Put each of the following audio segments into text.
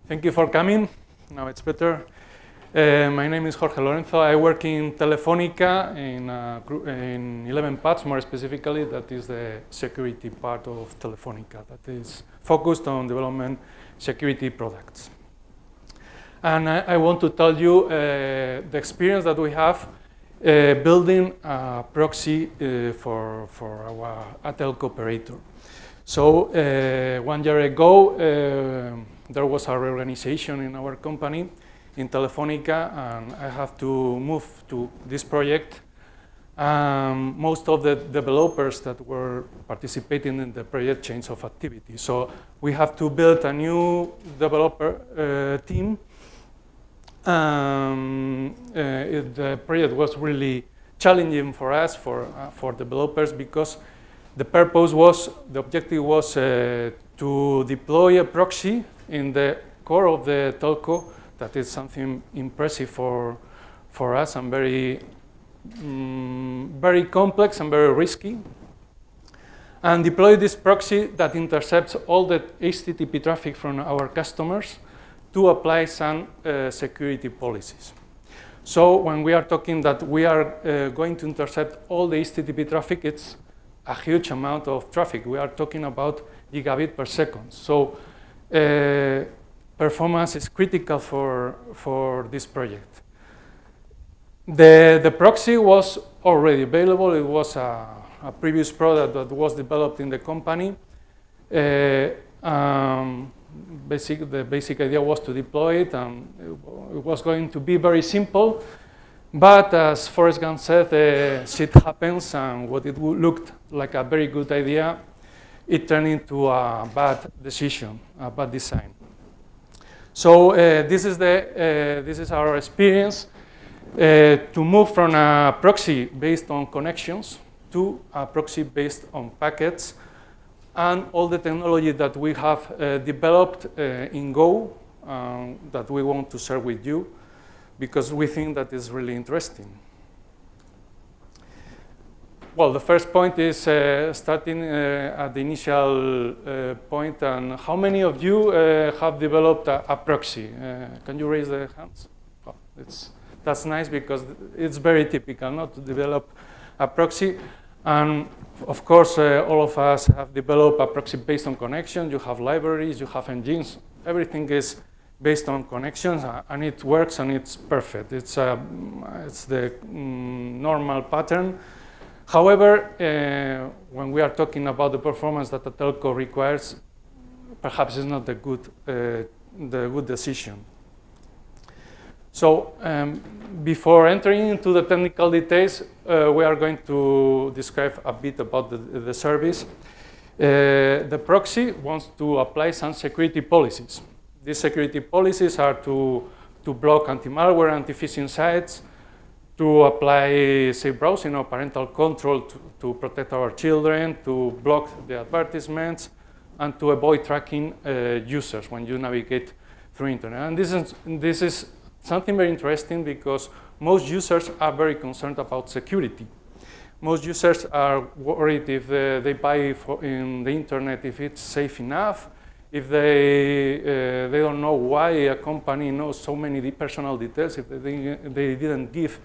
Thank you for coming. Now it's better. My name is Jorge Lorenzo. I work in Telefónica in 11 parts, more specifically. That is the security part of Telefónica that is focused on development security products. And I want to tell you the experience that we have building a proxy for a telco operator. So 1 year ago, there was a reorganization in our company in Telefónica, and I have to move to this project. Most of the developers that were participating in the project changed of activity. So we have to build a new developer team. The project was really challenging for us, for developers, because the objective was to deploy a proxy in the core of the telco. That is something impressive for us and very complex and very risky. And deploy this proxy that intercepts all the HTTP traffic from our customers to apply some security policies. So when we are talking that we are going to intercept all the HTTP traffic, it's a huge amount of traffic. We are talking about gigabit per second. So performance is critical for this project. The proxy was already available. It was a previous product that was developed in the company. The basic idea was to deploy it, and it was going to be very simple. But as Forrest Gump said, shit happens, and what it looked like a very good idea, it turned into a bad decision, a bad design. So this is our experience to move from a proxy based on connections to a proxy based on packets, and all the technology that we have developed in Go that we want to share with you, because we think that is really interesting. Well, the first point is starting at the initial point, and how many of you have developed a proxy? Can you raise the hands? Oh, that's nice, because it's very typical not to develop a proxy. And of course, all of us have developed a proxy based on connection. You have libraries, you have engines. Everything is based on connections, and it works, and it's perfect. It's the normal pattern. However, when we are talking about the performance that a telco requires, perhaps it's not the good decision. So before entering into the technical details, we are going to describe a bit about the service. The proxy wants to apply some security policies. These security policies are to block anti-malware, anti-phishing sites, to apply safe browsing or parental control to protect our children, to block the advertisements, and to avoid tracking users when you navigate through internet. And this is something very interesting, because most users are very concerned about security. Most users are worried if they buy in the internet, if it's safe enough, if they don't know why a company knows so many personal details, if they didn't give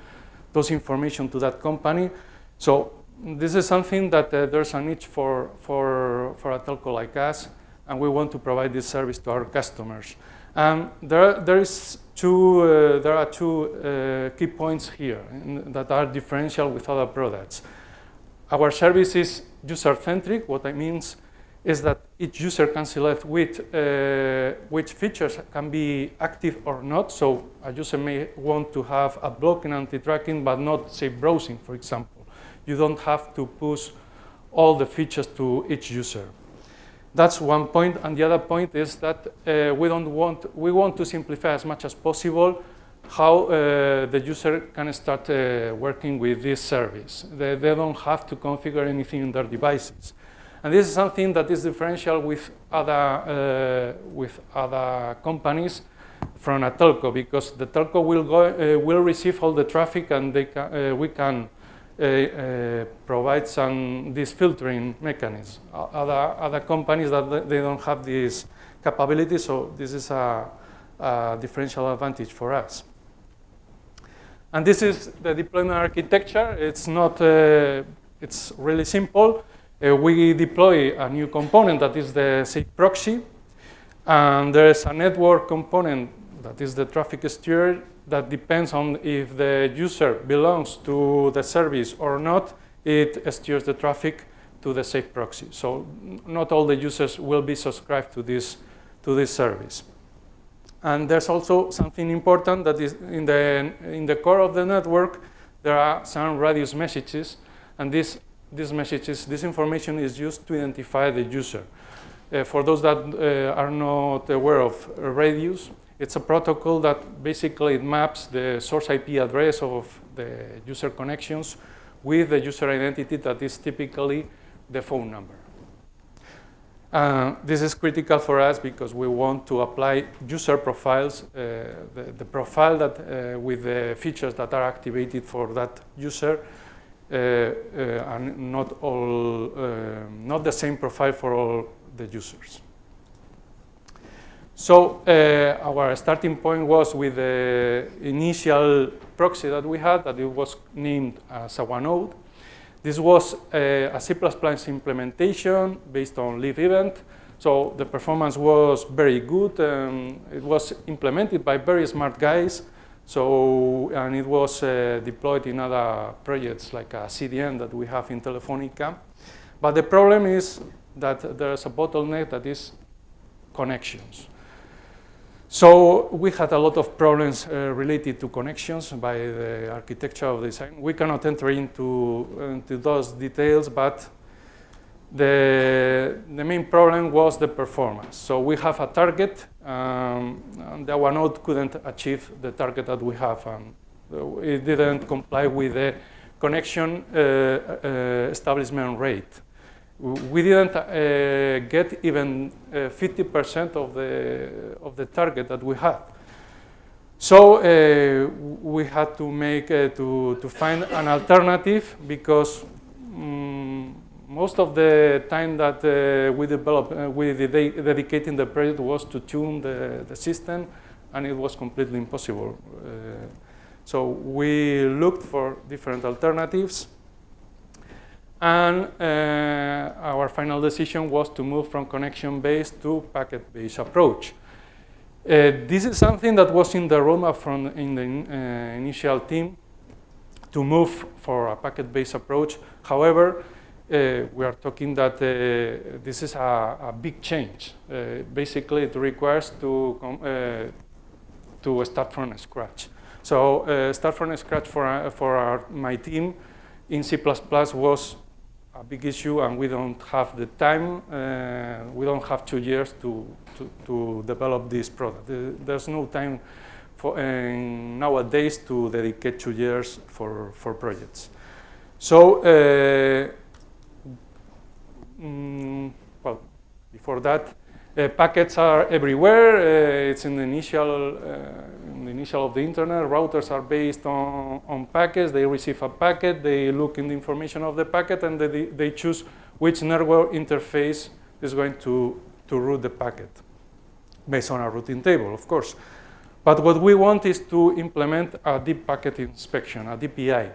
those information to that company. So this is something that there's a niche for a telco like us, and we want to provide this service to our customers. There are two key points here that are differential with other products. Our service is user-centric. What I mean is that each user can select which features can be active or not. So a user may want to have ad blocking, anti-tracking, but not safe browsing, for example. You don't have to push all the features to each user. That's one point, and the other point is that we want to simplify as much as possible how the user can start working with this service. They don't have to configure anything in their devices. And this is something that is differential with other companies from a telco, because the telco will receive all the traffic, and we can provide this filtering mechanism. Other companies that they don't have this capability, so this is a a differential advantage for us. And this is the deployment architecture. It's not, it's really simple. We deploy a new component that is the safe proxy. And there's a network component that is the traffic steerer that depends on if the user belongs to the service or not. It steers the traffic to the safe proxy. So not all the users will be subscribed to this service. And there's also something important that is in the core of the network, there are some radius messages, and these messages, this information is used to identify the user. For those that are not aware of radius, it's a protocol that basically it maps the source IP address of the user connections with the user identity that is typically the phone number. This is critical for us because we want to apply user profiles, the profile that with the features that are activated for that user, and not the same profile for all the users. So our starting point was with the initial proxy that we had, that it was named as Awanode. This was a C++ implementation based on live event. So the performance was very good. It was implemented by very smart guys. So, and it was deployed in other projects like a CDN that we have in Telefónica. But the problem is that there's a bottleneck that is connections. So we had a lot of problems related to connections by the architecture of design. We cannot enter into those details, but the main problem was the performance. So we have a target, and the Awanode couldn't achieve the target that we have. It didn't comply with the connection establishment rate. We didn't get even 50% of the target that we had. So we had to make to find an alternative because most of the time that we dedicating the project was to tune the system, and it was completely impossible. So we looked for different alternatives. And our final decision was to move from connection-based to packet-based approach. This is something that was in the roadmap in the initial team to move for a packet-based approach. However, we are talking that this is a big change. Basically, it requires to start from scratch. So start from scratch for my team in C++ was a big issue, and we don't have the time. We don't have 2 years to develop this product. There's no time for nowadays to dedicate 2 years for projects. So, well, before that, packets are everywhere. It's in the initial of the internet. Routers are based on packets. They receive a packet. They look in the information of the packet, and they choose which network interface is going to route the packet based on a routing table, of course. But what we want is to implement a deep packet inspection, a DPI.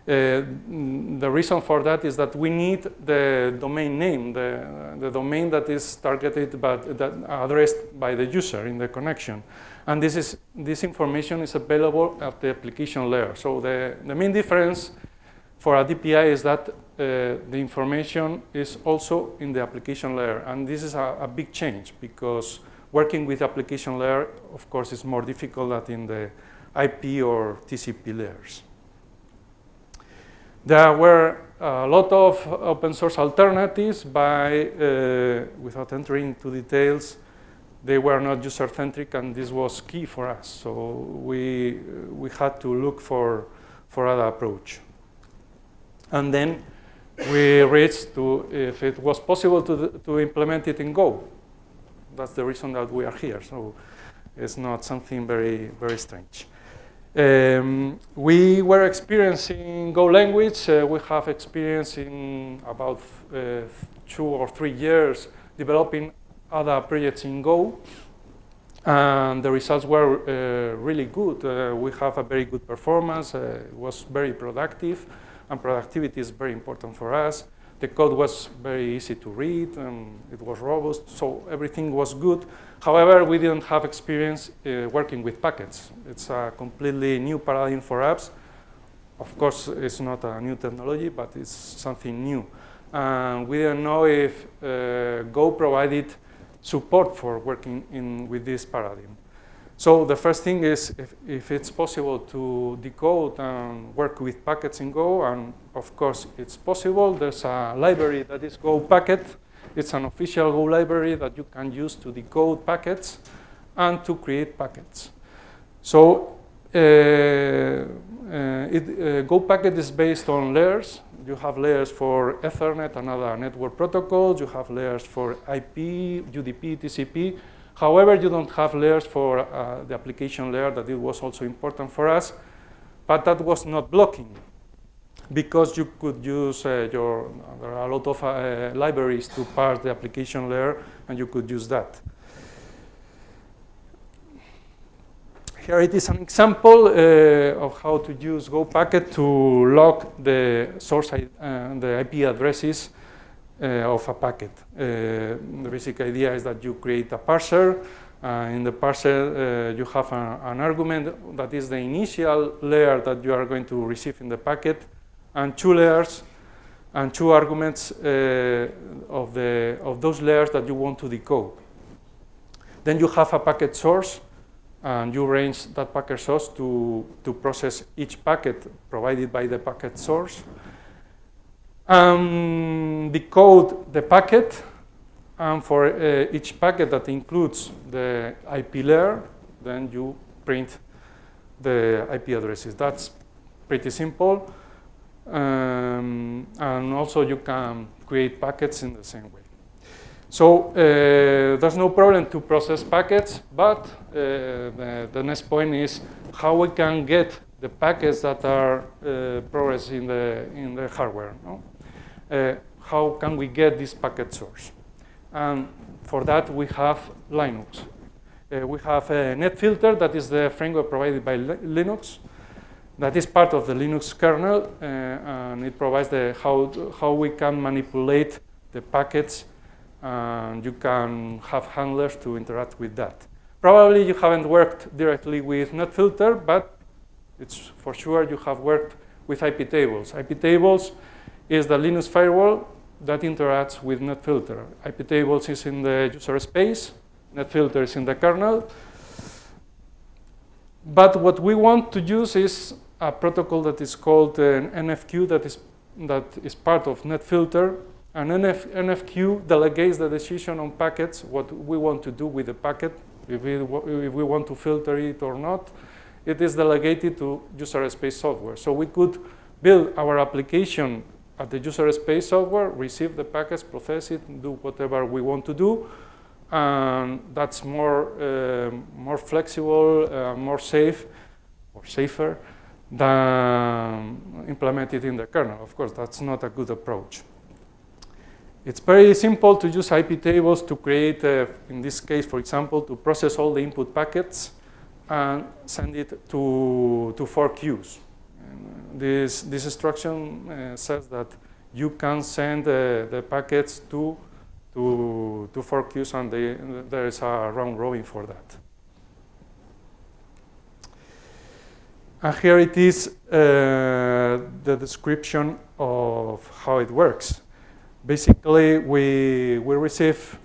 The reason for that is that we need the domain name, the domain that is targeted but that addressed by the user in the connection. And this information is available at the application layer. So the main difference for a DPI is that the information is also in the application layer. And this is a big change because working with application layer, of course, is more difficult than in the IP or TCP layers. There were a lot of open source alternatives without entering into details, they were not user-centric, and this was key for us. So we had to look for other approach. And then we reached to if it was possible to implement it in Go. That's the reason that we are here. So it's not something very, very strange. We were experiencing Go language. We have experience in about 2 or 3 years developing other projects in Go. And the results were really good. We have a very good performance. It was very productive, and productivity is very important for us. The code was very easy to read, and it was robust, so everything was good. However, we didn't have experience working with packets. It's a completely new paradigm for apps. Of course, it's not a new technology, but it's something new. And we didn't know if Go provided support for working with this paradigm. So the first thing is if it's possible to decode and work with packets in Go, and of course it's possible. There's a library that is Go Packet. It's an official Go library that you can use to decode packets and to create packets. So Go Packet is based on layers. You have layers for Ethernet and other network protocols. You have layers for IP, UDP, TCP. However, you don't have layers for the application layer that it was also important for us, but that was not blocking because you could use there are a lot of libraries to parse the application layer, and you could use that. Here it is an example of how to use Go Packet to log the source, the IP addresses of a packet. The basic idea is that you create a parser. In the parser, you have an argument that is the initial layer that you are going to receive in the packet, and two layers and two arguments of those layers that you want to decode. Then you have a packet source, and you arrange that packet source to process each packet provided by the packet source. Decode the packet, and for each packet that includes the IP layer, then you print the IP addresses. That's pretty simple. And also you can create packets in the same way. So there's no problem to process packets, but the next point is how we can get the packets that are progressed in the hardware. No? How can we get this packet source? And for that, we have Linux. We have a NetFilter, that is the framework provided by Linux. That is part of the Linux kernel, and it provides how we can manipulate the packets, and you can have handlers to interact with that. Probably you haven't worked directly with NetFilter, but it's for sure you have worked with IP tables. IP tables is the Linux firewall that interacts with NetFilter. IP tables is in the user space, NetFilter is in the kernel. But what we want to use is a protocol that is called an NFQ that is part of NetFilter. And NFQ delegates the decision on packets, what we want to do with the packet, if we want to filter it or not. It is delegated to user space software. So we could build our application at the user space software, receive the packets, process it, do whatever we want to do. And that's more flexible, more safe, or safer than implemented in the kernel. Of course, that's not a good approach. It's very simple to use IP tables to create, in this case, for example, to process all the input packets and send it to 4 queues. And this instruction says that you can send the packets to 4 queues, and there is a round robin for that. And here it is, the description of how it works. Basically, we receive,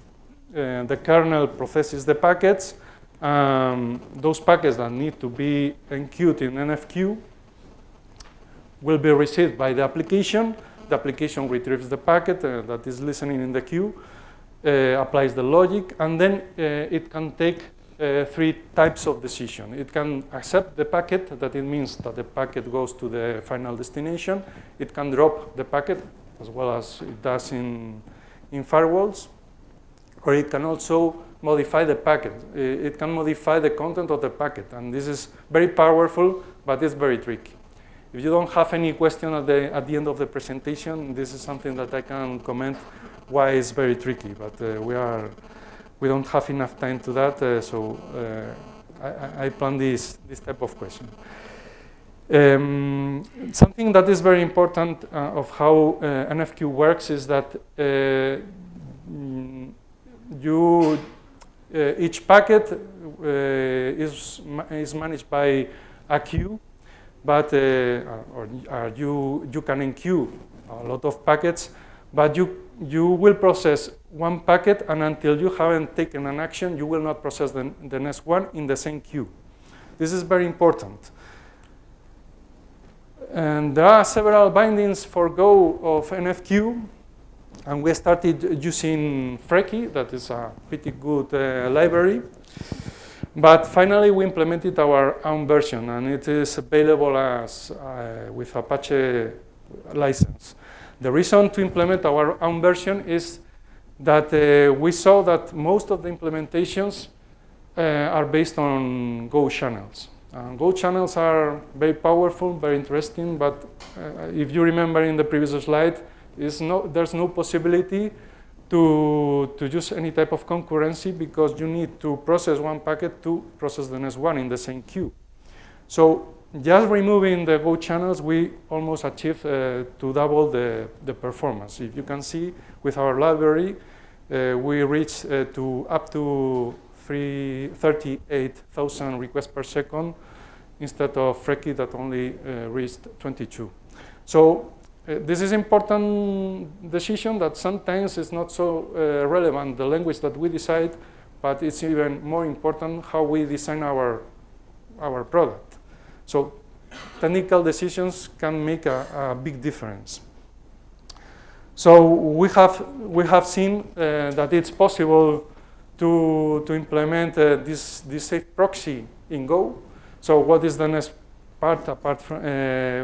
the kernel processes the packets. Those packets that need to be enqueued in NFQ will be received by the application. The application retrieves the packet that is listening in the queue, applies the logic, and then it can take 3 types of decision. It can accept the packet, that it means that the packet goes to the final destination. It can drop the packet, as well as it does in firewalls, or it can also modify the packet. It can modify the content of the packet, and this is very powerful, but it's very tricky. If you don't have any question at the end of the presentation, this is something that I can comment why it's very tricky, but we are we don't have enough time to that, so I plan this type of question. Something that is very important of how NFQ works is that each packet is managed by a queue, but you can enqueue a lot of packets, but you will process one packet, and until you haven't taken an action, you will not process the next one in the same queue. This is very important. And there are several bindings for Go of NFQ, and we started using Freki, that is a pretty good library. But finally, we implemented our own version, and it is available as with Apache license. The reason to implement our own version is that we saw that most of the implementations are based on Go channels. Go channels are very powerful, very interesting, but if you remember in the previous slide, there's no possibility to use any type of concurrency, because you need to process one packet to process the next one in the same queue. So just removing the Go channels, we almost achieved to double the performance. If you can see, with our library, we reached up to 38,000 requests per second instead of Freki that only reached 22. So this is important decision that sometimes is not so relevant, the language that we decide, but it's even more important how we design our product. So technical decisions can make a big difference. So we have seen that it's possible to implement this safe proxy in Go. So what is the next part, apart from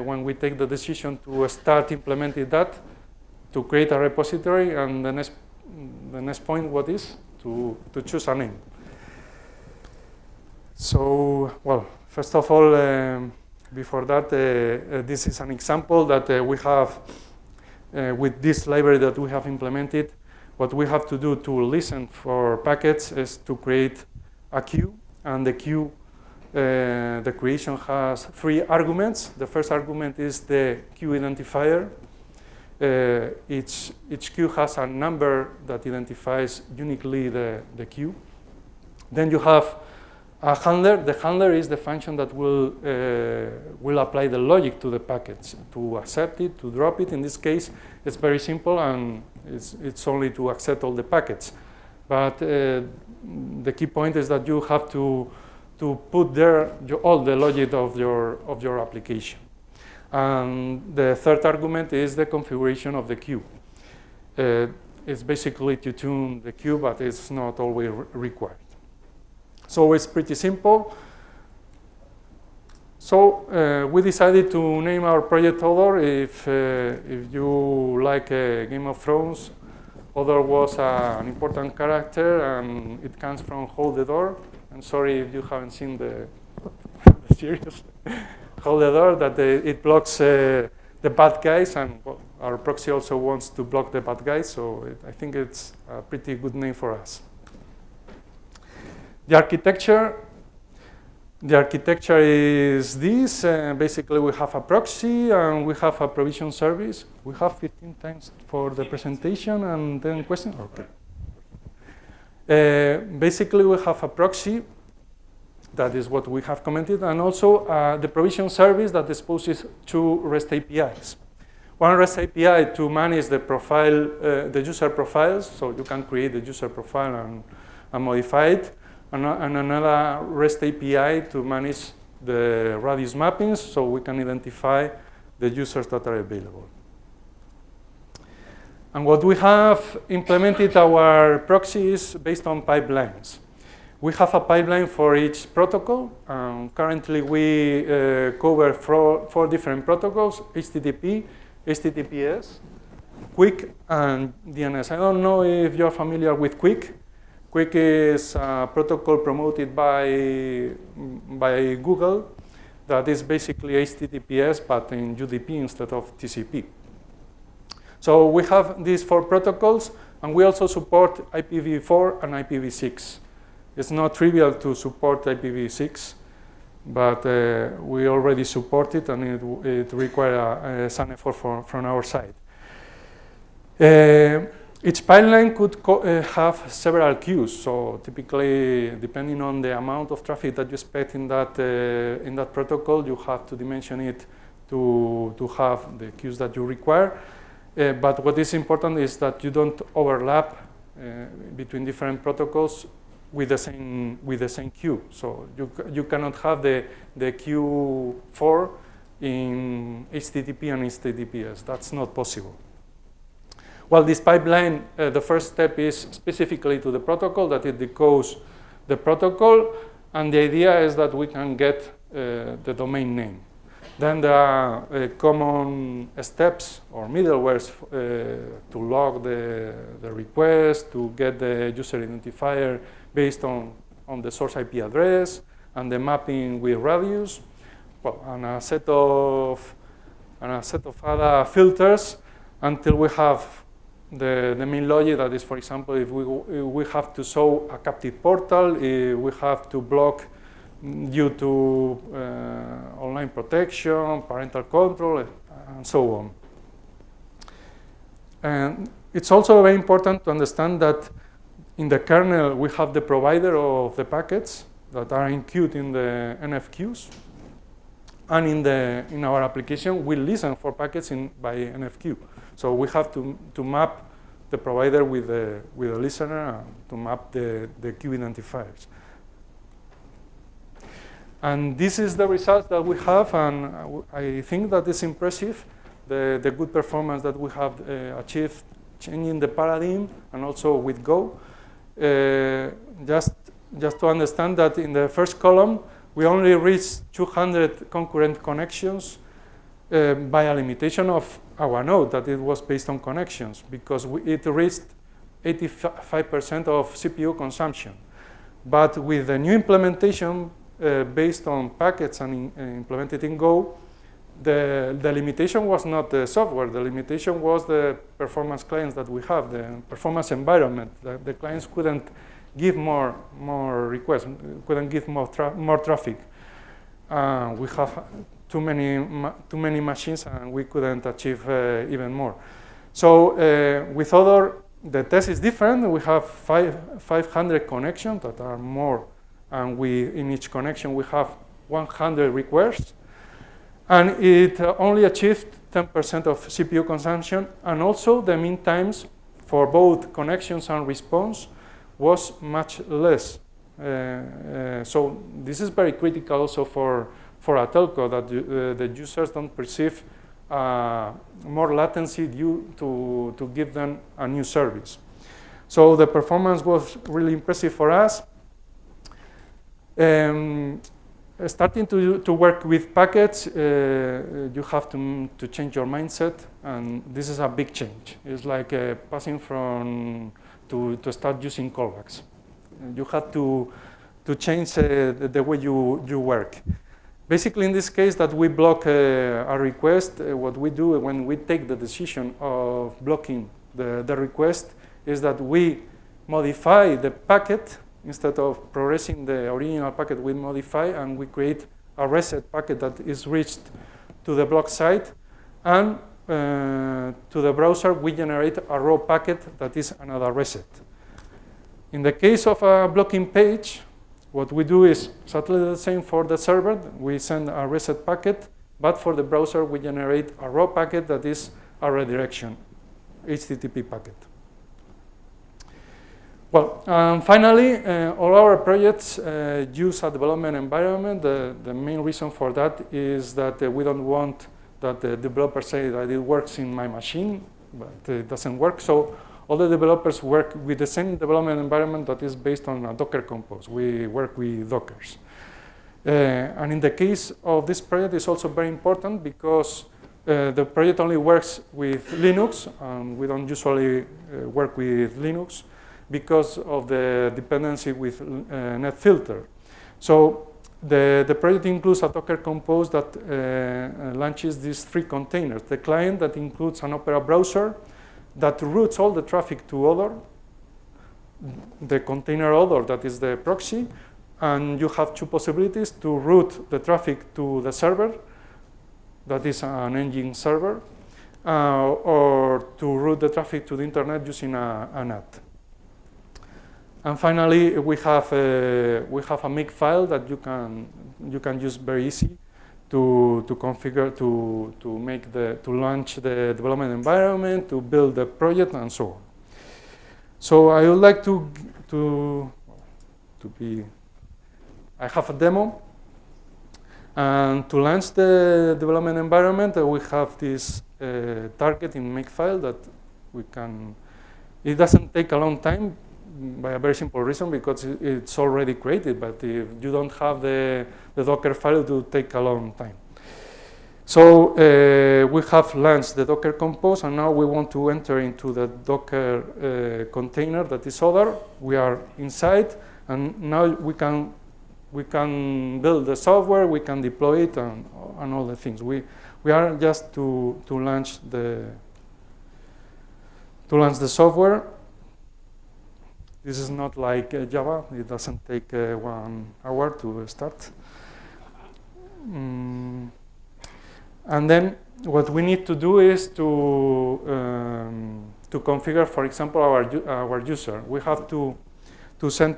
when we take the decision to start implementing that, to create a repository, and the next point, what is? To choose a name. So, well, first of all, before that, this is an example that we have with this library that we have implemented. What we have to do to listen for packets is to create a queue, and the queue, the creation has 3 arguments. The first argument is the queue identifier. Each queue has a number that identifies uniquely the queue. Then you have a handler. The handler is the function that will apply the logic to the packets, to accept it, to drop it. In this case, it's very simple, and it's only to accept all the packets. But the key point is that you have to put there all the logic of your application. And the third argument is the configuration of the queue. It's basically to tune the queue, but it's not always required. So it's pretty simple. So we decided to name our project Odor. If you like Game of Thrones, Odor was an important character, and it comes from Hold the Door. I'm sorry if you haven't seen the series. Hold the Door, that it blocks the bad guys, and well, our proxy also wants to block the bad guys, so I think it's a pretty good name for us. The architecture is this. Basically, we have a proxy, and we have a provision service. We have 15 times for the presentation, and then question. Okay. Basically, we have a proxy. That is what we have commented, and also the provision service that exposes 2 REST APIs. One REST API to manage the profile, the user profiles, so you can create the user profile and modify it, and another REST API to manage the radius mappings, so we can identify the users that are available. And what we have implemented our proxy is based on pipelines. We have a pipeline for each protocol. Currently, we cover 4 different protocols: HTTP, HTTPS, QUIC, and DNS. I don't know if you're familiar with QUIC. QUIC is a protocol promoted by Google that is basically HTTPS, but in UDP instead of TCP. So we have these 4 protocols, And we also support IPv4 and IPv6. It's not trivial to support IPv6, but we already support it, and it requires some effort from our side. Each pipeline could have several queues. So typically, depending on the amount of traffic that you expect in that protocol, you have to dimension it to have the queues that you require. But what is important is that you don't overlap between different protocols with the same queue. So you cannot have the queue 4 in HTTP and HTTPS. That's not possible. Well, this pipeline, the first step is specifically to the protocol, that it decodes the protocol, and the idea is that we can get the domain name. Then there are common steps or middlewares to log the request, to get the user identifier based on the source IP address, and the mapping with radius, well, and a set of other filters until we have the main logic. That is, for example, if we have to show a captive portal, we have to block due to online protection, parental control, and so on. And it's also very important to understand that in the kernel we have the provider of the packets that are enqueued in the NF queues, and in our application we listen for packets by NF queue. So we have to map the provider with the listener to map the queue identifiers. And this is the results that we have, and I think that is impressive, the good performance that we have achieved changing the paradigm, and also with Go. Just to understand that in the first column, we only reached 200 concurrent connections by a limitation of Awanode, that it was based on connections, because it reached 85% of CPU consumption. But with the new implementation based on packets and implemented in Go, the limitation was not the software. The limitation was the performance clients that we have, the performance environment. The clients couldn't give more requests, couldn't give more traffic. We have too many machines, and we couldn't achieve even more. So with the test is different. We have 500 connections that are more, and in each connection we have 100 requests, and it only achieved 10% of CPU consumption, and also the mean times for both connections and response was much less. So this is very critical also for a telco, that the users don't perceive more latency due to give them a new service. So the performance was really impressive for us. Starting to work with packets, you have to change your mindset, and this is a big change. It's like passing to start using callbacks. You have to change the way you work. Basically, in this case, that we block a request, what we do when we take the decision of blocking the request is that we modify the packet. Instead of progressing the original packet, we modify and we create a reset packet that is reached to the block site, and to the browser we generate a raw packet that is another reset. In the case of a blocking page, what we do is exactly the same for the server. We send a reset packet, but for the browser we generate a raw packet that is a redirection, HTTP packet. Well, finally, all our projects use a development environment. The main reason for that is that we don't want that the developers say that it works in my machine, but it doesn't work. So all the developers work with the same development environment that is based on a Docker compose. We work with Dockers. And in the case of this project, it's also very important because the project only works with Linux, and we don't usually work with Linux, because of the dependency with NetFilter. So the project includes a Docker compose that launches these 3 containers. The client that includes an Opera browser, that routes all the traffic to other, the container other, that is the proxy, and you have two possibilities: to route the traffic to the server, that is an engine server, or to route the traffic to the internet using a NAT. And finally, we have a make file that you can use very easy to configure, to launch the development environment, to build the project, and so on. So I would like I have a demo, and to launch the development environment, we have this target in makefile that we can. It doesn't take a long time by a very simple reason, because it's already created. But if you don't have the Docker file, it will take a long time. So we have launched the Docker Compose, and now we want to enter into the Docker container that is other. We are inside, and now we can build the software, we can deploy it, and all the things. We are just to launch the software. This is not like Java. It doesn't take 1 hour to start. And then what we need to do is to configure, for example, our user. We have to send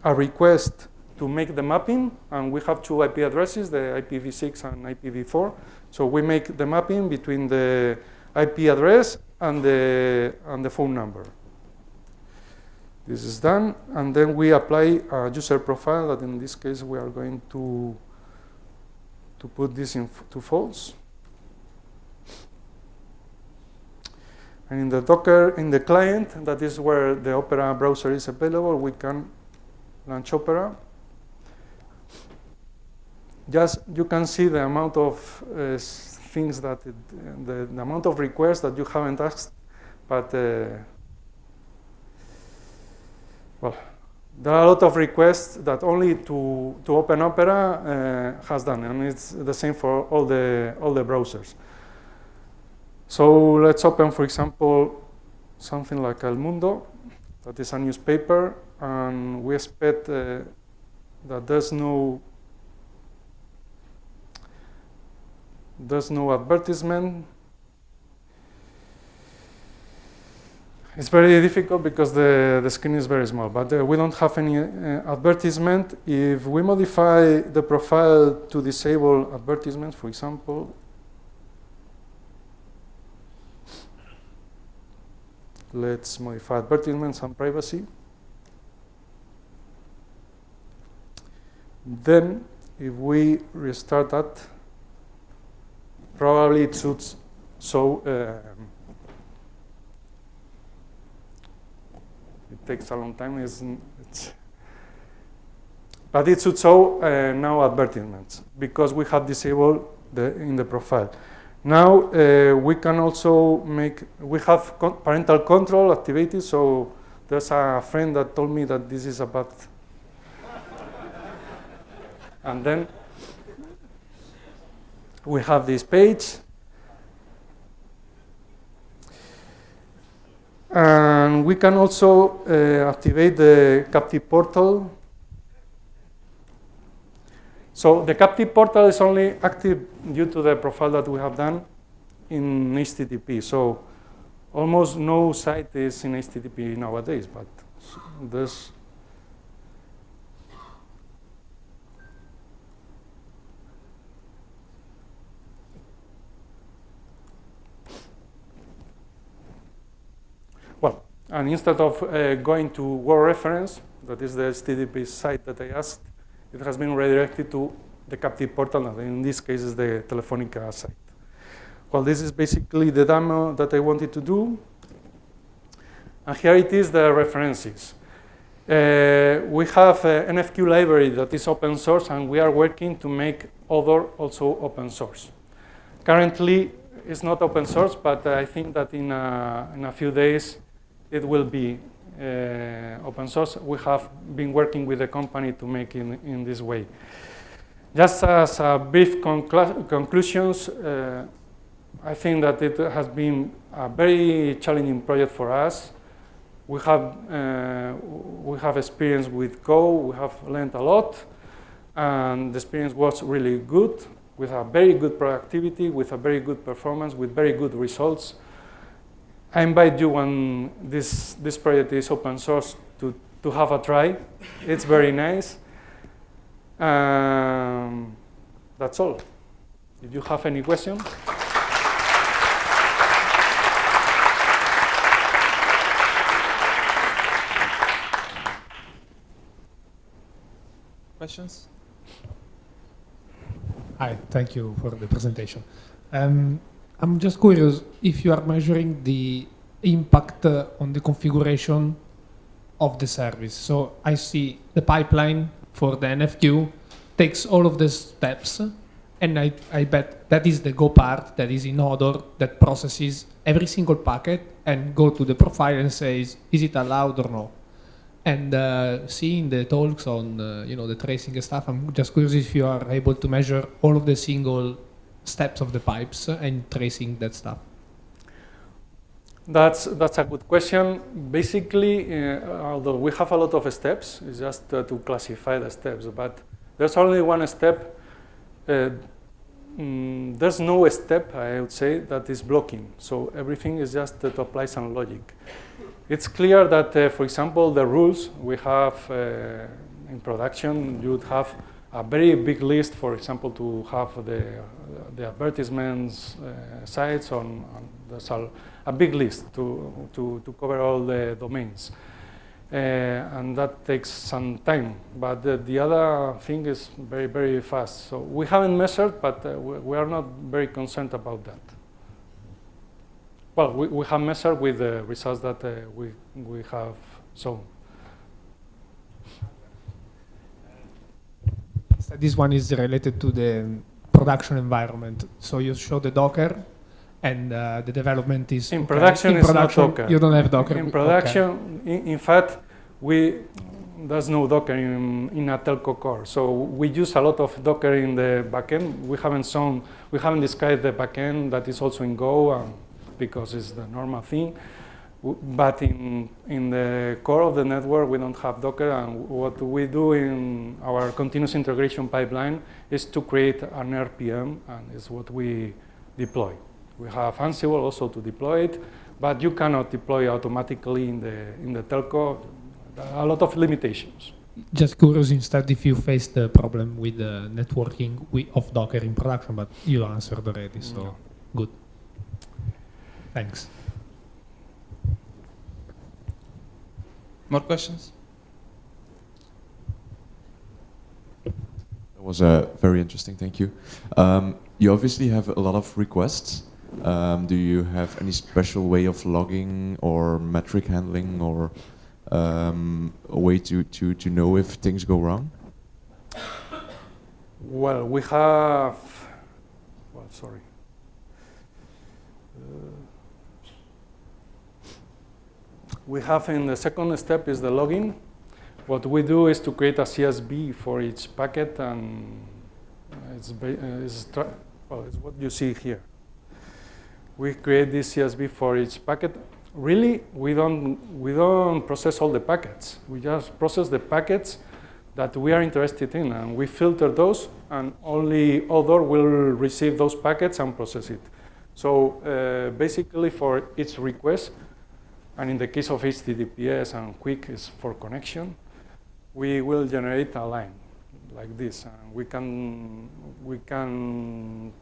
a request to make the mapping, and we have two IP addresses, the IPv6 and IPv4. So we make the mapping between the IP address and the phone number. This is done, and then we apply a user profile that in this case we are going to put this into false. And in the Docker, in the client, that is where the Opera browser is available, we can launch Opera. Just, you can see the amount of things that, the amount of requests that you haven't asked, but well, there are a lot of requests that only to open Opera has done, and it's the same for all the browsers. So let's open, for example, something like El Mundo, that is a newspaper, and we expect that there's no advertisement. It's very difficult because the screen is very small, but we don't have any advertisement. If we modify the profile to disable advertisements, for example, let's modify advertisements and privacy. Then, if we restart that, probably it should show. It takes a long time, but it should show now advertisements because we have disabled in the profile. Now we can also we have parental control activated, so there's a friend that told me that this is a bad. And then we have this page. And we can also activate the captive portal. So the captive portal is only active due to the profile that we have done in HTTP. So almost no site is in HTTP nowadays, but there's. Well, and instead of going to Word reference, that is the HTTP site that I asked, it has been redirected to the captive portal, and in this case is the Telefónica site. Well, this is basically the demo that I wanted to do. And here it is, the references. We have an NFQ library that is open source, and we are working to make other also open source. Currently, it's not open source, but I think that in a few days, it will be open source. We have been working with the company to make it in this way. Just as a brief conclusions, I think that it has been a very challenging project for us. We have experience with Go. We have learned a lot, and the experience was really good, with a very good productivity, with a very good performance, with very good results. I invite you, when this project is open source, to have a try. It's very nice. That's all. If you have any questions. Questions? Hi, thank you for the presentation. I'm just curious if you are measuring the impact on the configuration of the service. So I see the pipeline for the NFQ takes all of the steps, and I bet that is the Go part that is in order, that processes every single packet and go to the profile and says, is it allowed or no? And seeing the talks on the tracing and stuff, I'm just curious if you are able to measure all of the single steps of the pipes and tracing that stuff. That's a good question. Basically, although we have a lot of steps, it's just to classify the steps, but there's only one step. There's no step, I would say, that is blocking. So everything is just to apply some logic. It's clear that, for example, the rules we have in production, you would have a very big list, for example, to have the advertisements sites on there's a big list to cover all the domains. And that takes some time. But the other thing is very, very fast. So we haven't measured, but we are not very concerned about that. Well, we have measured with the results that we have shown. So this one is related to the production environment. So you show the Docker, and the development is in production. It's not Docker. You don't have Docker. In production, okay. in fact, there's no Docker in a telco core. So we use a lot of Docker in the backend. We haven't described the backend that is also in Go, because it's the normal thing. But in the core of the network, we don't have Docker, and what we do in our continuous integration pipeline is to create an RPM, and it's what we deploy. We have Ansible also to deploy it, but you cannot deploy automatically in the telco. A lot of limitations. Just curious instead if you face the problem with the networking of Docker in production, but you answered already, so no. Good. Thanks. More questions? That was very interesting, thank you. You obviously have a lot of requests. Do you have any special way of logging or metric handling or a way to know if things go wrong? Well, we have, sorry. We have in the second step is the logging. What we do is to create a CSV for each packet, and it's what you see here. We create this CSV for each packet. Really, we don't process all the packets. We just process the packets that we are interested in, and we filter those, and only other will receive those packets and process it. So basically, for each request, and in the case of HTTPS and Quick is for connection, we will generate a line like this, and we can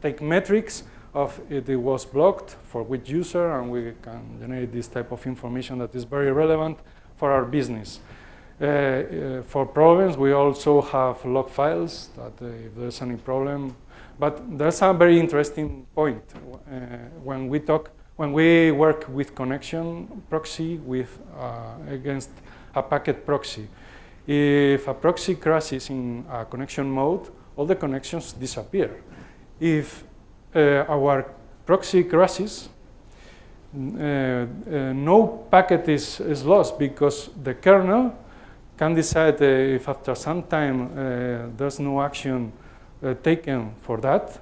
take metrics of it was blocked for which user, and we can generate this type of information that is very relevant for our business. For problems, we also have log files that if there's any problem. But there's a very interesting point when we work with connection proxy against a packet proxy. If a proxy crashes in a connection mode, all the connections disappear. If our proxy crashes, no packet is lost, because the kernel can decide if after some time there's no action taken for that,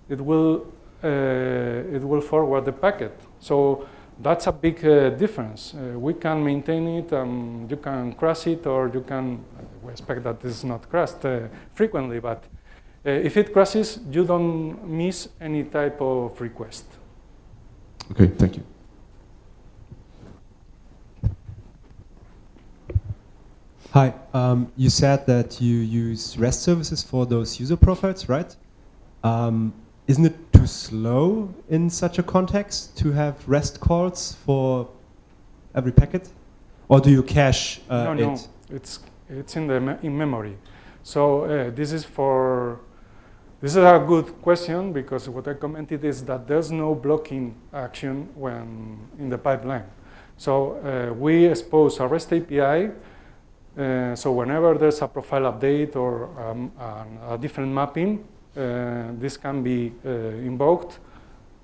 it will it will forward the packet. So that's a big difference. We can maintain it, you can crash it, or you can, we expect that this is not crashed frequently, but if it crashes, you don't miss any type of request. Okay, thank you. Hi, you said that you use REST services for those user profiles, right? Isn't it too slow in such a context to have REST calls for every packet? Or do you cache No, it? it's in memory. So this is a good question, because what I commented is that there's no blocking action when in the pipeline. So we expose a REST API. So whenever there's a profile update or a different mapping, this can be invoked,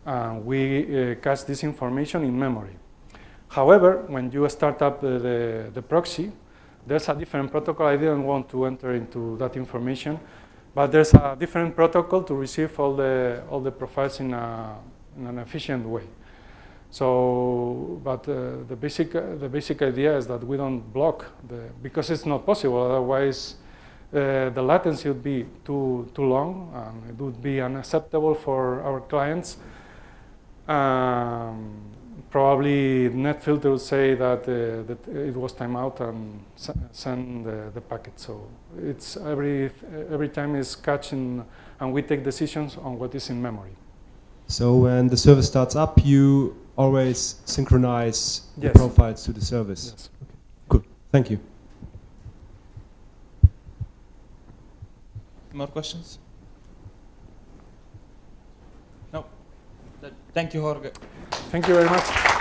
and we cache this information in memory. However, when you start up the proxy, there's a different protocol. I didn't want to enter into that information, but there's a different protocol to receive all the profiles in an efficient way. So, but the basic idea is that we don't block because it's not possible. Otherwise, the latency would be too long, and it would be unacceptable for our clients. Probably NetFilter will say that it was timeout and send the packet. So it's every time is catching, and we take decisions on what is in memory. So when the service starts up, you always synchronize the Yes. profiles to the service? Yes. Okay. Cool, thank you. More questions? No? Thank you, Jorge. Thank you very much.